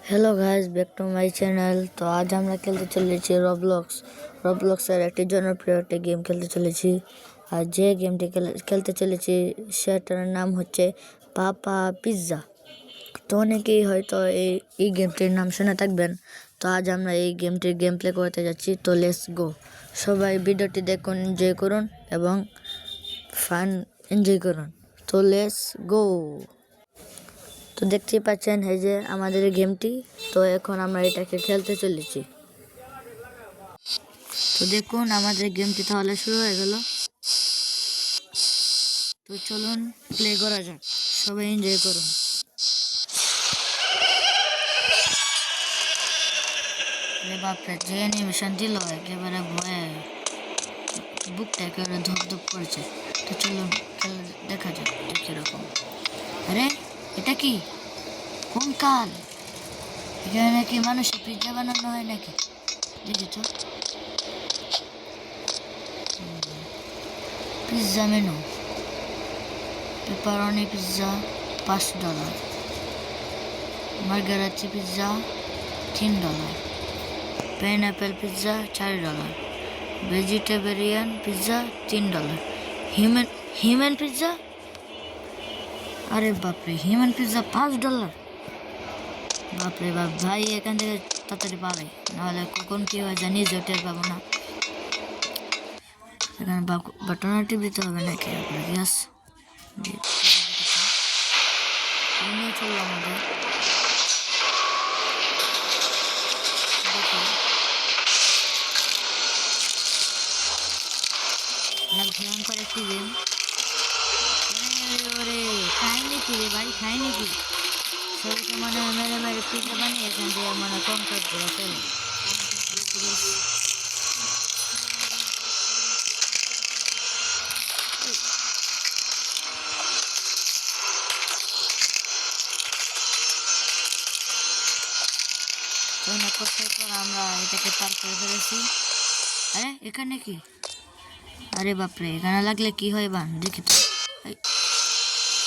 Hello guys, back to my channel. তো আজ আমরা খেলতে চলেছি রবলক্সের একটি জনপ্রিয় একটি গেম খেলতে চলেছি। আর যে গেমটি খেলতে চলেছি সেটার নাম হচ্ছে পাপা পিৎজা। তো অনেকেই হয়তো এই গেমটির নাম শুনে থাকবেন। তো আজ আমরা এই গেমটির গেম প্লে করতে যাচ্ছি। তো লেটস গো। সবাই ভিডিওটি দেখুন, এনজয় করুন এবং ফান এনজয় করুন। তো লেটস গো। তো দেখতেই পাচ্ছেন এই যে আমাদের গেমটি। তো এখন আমরা এটাকে খেলতে চলেছি। তো দেখুন আমাদের গেমটি তাহলে শুরু হয়ে গেল। তো চলুন প্লে করা যাক, সবাই এনজয় করুন। বাপরে, যে অ্যানিমেশন দিল একেবারে ভয়ে বুকটা একেবারে ধপধপ করেছে। তো চলুন দেখা যাক কিরকম। আরে এটা কি কঙ্কাল? এখানে নাকি মানুষের পিৎজা বানানো হয় নাকি? দেখি তো। Pizza menu, pepperoni pizza $5, margherita pizza $3, pineapple pizza $4, vegetarian pizza $3, human pizza, আরে বাপরে, হিউম্যান পিৎজা $5। বাপরে বাপ, ভাই এখান থেকে তাড়াতাড়ি পালাই, নাহলে কখন কি হয় জানি টের পাবো না। এখানে বাটনা টিপ দিতে হবে নাকি? গ্যাস চললো আমাদের। ভয়ঙ্কর একটি গেম। ওরে খাই নাকি রে ভাই, খাই নাকি? শরীরকে মনে হয় মেরে মেরে পিঠা বানিয়ে এখান থেকে মনে কঙ্কাল করে ফেলে। অনেক কষ্টের পর আমরা এটাকে পার করে ফেলেছি। আরে এখানে কি? আরে বাপরে, এখানে লাগলে কি হয় বান, দেখি তো।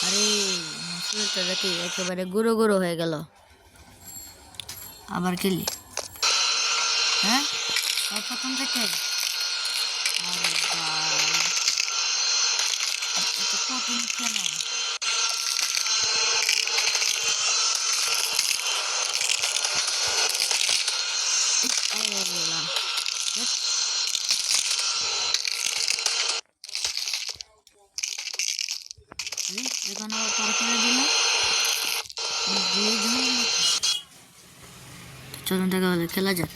আরে শরীরটা দেখি একেবারে গুঁড়ো গুঁড়ো হয়ে গেল। আবার খেলি। হ্যাঁ, প্রথম থেকে। আরে ভাই, এত কঠিন কেন? আল্লাহ, এখানে আবার পার করে দিল। চলুন দেখা হলে খেলা যাক।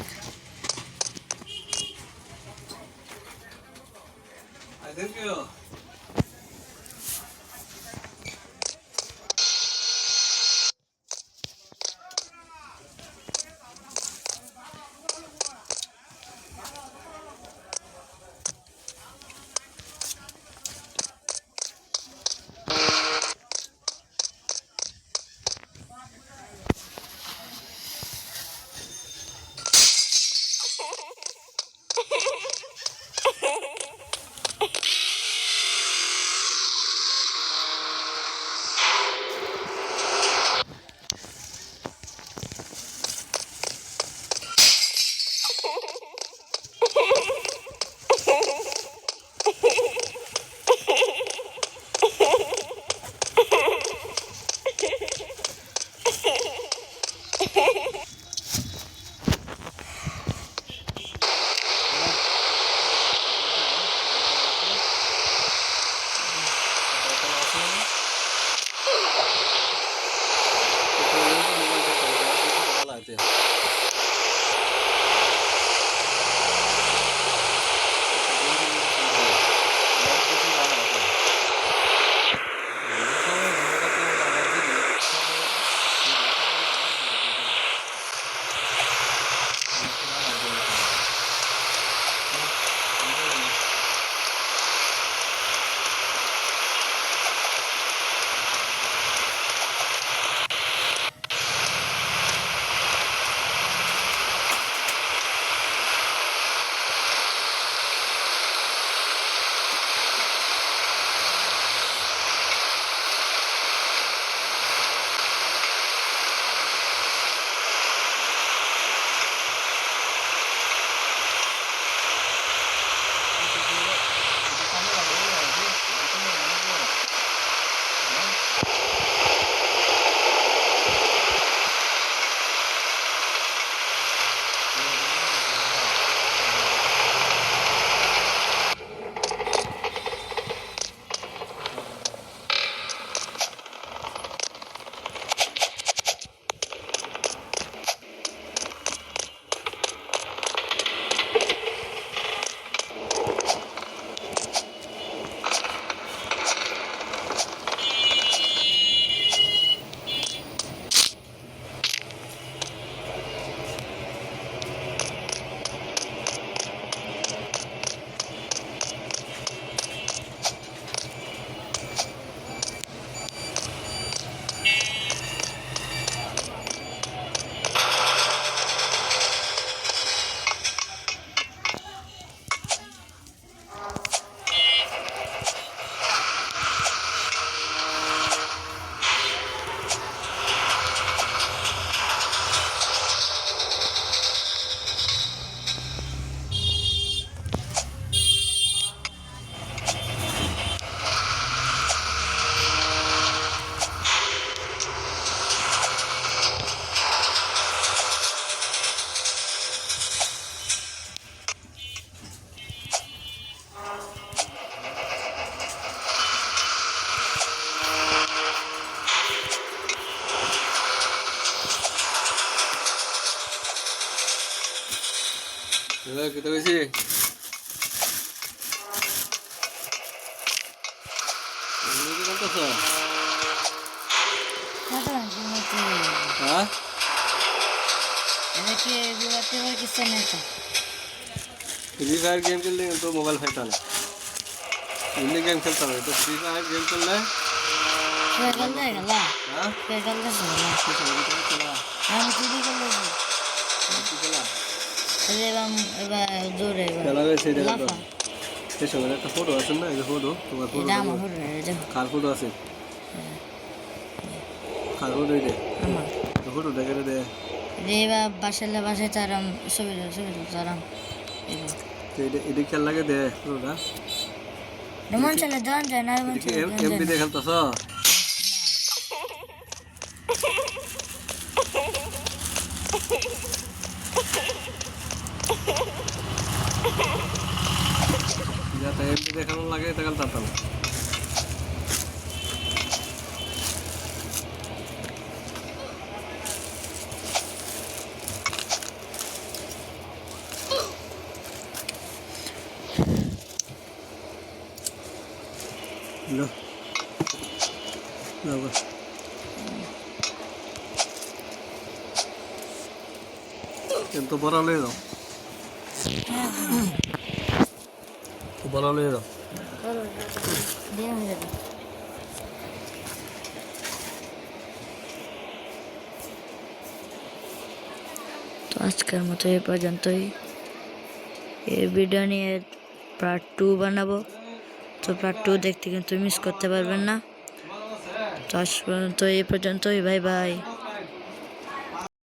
kita kasih. Ini kan tuh so. Hah? Free fire game खेल रहे हैं तो मोबाइल फेंकता है इन्हें गेम खेलता है तो फ्री फायर गेम खेल रहा है हाँ খেলা হয়েছে এই সময় একটা ফটো আছে না এই ফটো তোমার ফটো কার ফটো আছে কার ফটো রে আমার ফটো দেখে দে রেবা বাসায় তারাম ছবি তারাম এটা খেল লাগে দে ফটোটা মন চলে দান যায় না মন চলে এমপি দেখে খেলতাছ যাতে এমপি দেখানো লাগে এটা খেলতাম Lo basEnto parale daw parale daw তো আজকের মতো এই পর্যন্তই এই ভিডিও নিয়ে পার্ট 2 বানাবো তো পার্ট 2 দেখতে কিন্তু মিস করতে পারবেন না তো আজ পর্যন্ত এই পর্যন্তই বাই বাই